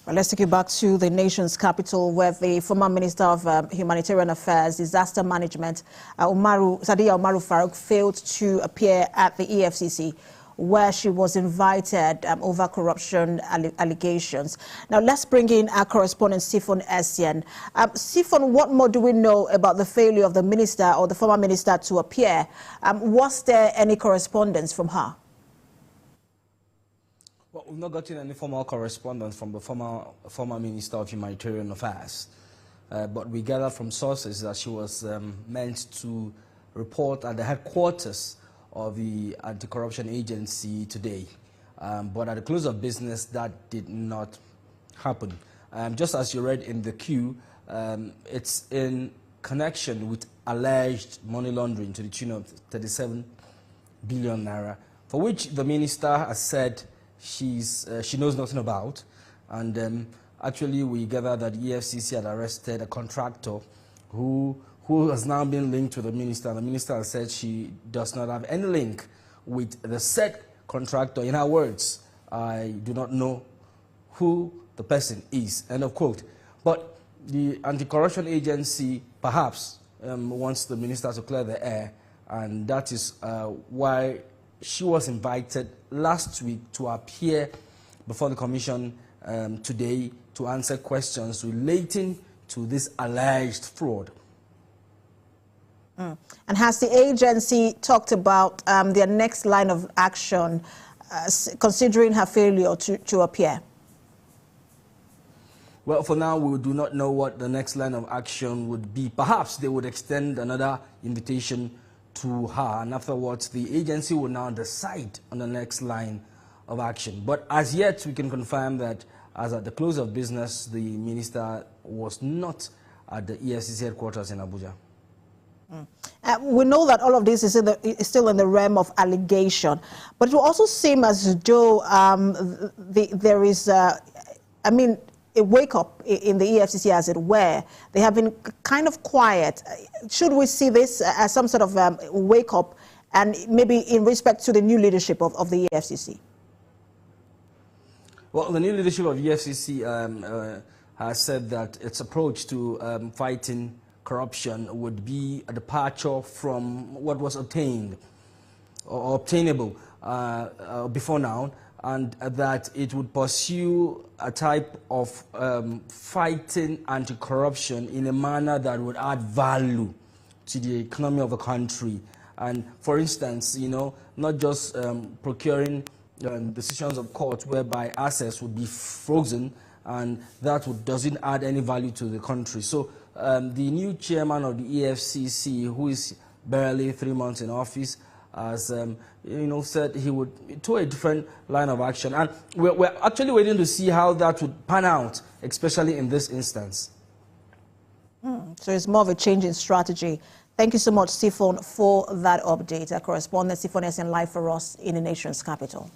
Well, let's take you back to the nation's capital, where the former Minister of Humanitarian Affairs, Disaster Management, Sadiya Farouq, failed to appear at the EFCC, where she was invited over corruption allegations. Now, let's bring in our correspondent, Sifon Essien. Sifon, what more do we know about the failure of the minister or the former minister to appear? Was there any correspondence from her? Well, we've not gotten any formal correspondence from the former Minister of Humanitarian Affairs, but we gather from sources that she was meant to report at the headquarters of the anti-corruption agency today, but at the close of business that did not happen. Just as you read in the queue, it's in connection with alleged money laundering to the tune of 37 billion naira, for which the minister has said she knows nothing about. And actually we gather that EFCC had arrested a contractor who has now been linked to the minister. The minister has said she does not have any link with the said contractor. In her words, I do not know who the person is, end of quote. But the anti-corruption agency perhaps wants the minister to clear the air, and that is why she was invited last week to appear before the commission today to answer questions relating to this alleged fraud. And has the agency talked about their next line of action, considering her failure to appear? Well, for now, we do not know what the next line of action would be. Perhaps they would extend another invitation to her, and afterwards the agency will now decide on the next line of action. But as yet, we can confirm that as at the close of business, the minister was not at the EFCC headquarters in Abuja. We know that all of this is still in the realm of allegation, but it will also seem as though there is, a wake-up in the EFCC, as it were. They have been kind of quiet. Should we see this as some sort of wake-up, and maybe in respect to the new leadership of the EFCC? Well, the new leadership of the EFCC has said that its approach to fighting corruption would be a departure from what was obtained or obtainable before now, and that it would pursue a type of fighting anti-corruption in a manner that would add value to the economy of the country. And for instance, not just procuring decisions of court whereby assets would be frozen, and that doesn't add any value to the country. So the new chairman of the EFCC, who is barely 3 months in office, has said he would to a different line of action, and we're actually waiting to see how that would pan out, especially in this instance. So it's more of a change in strategy. Thank you so much, Sifon, for that update. Our correspondent Sifon Essien live for us in the nation's capital.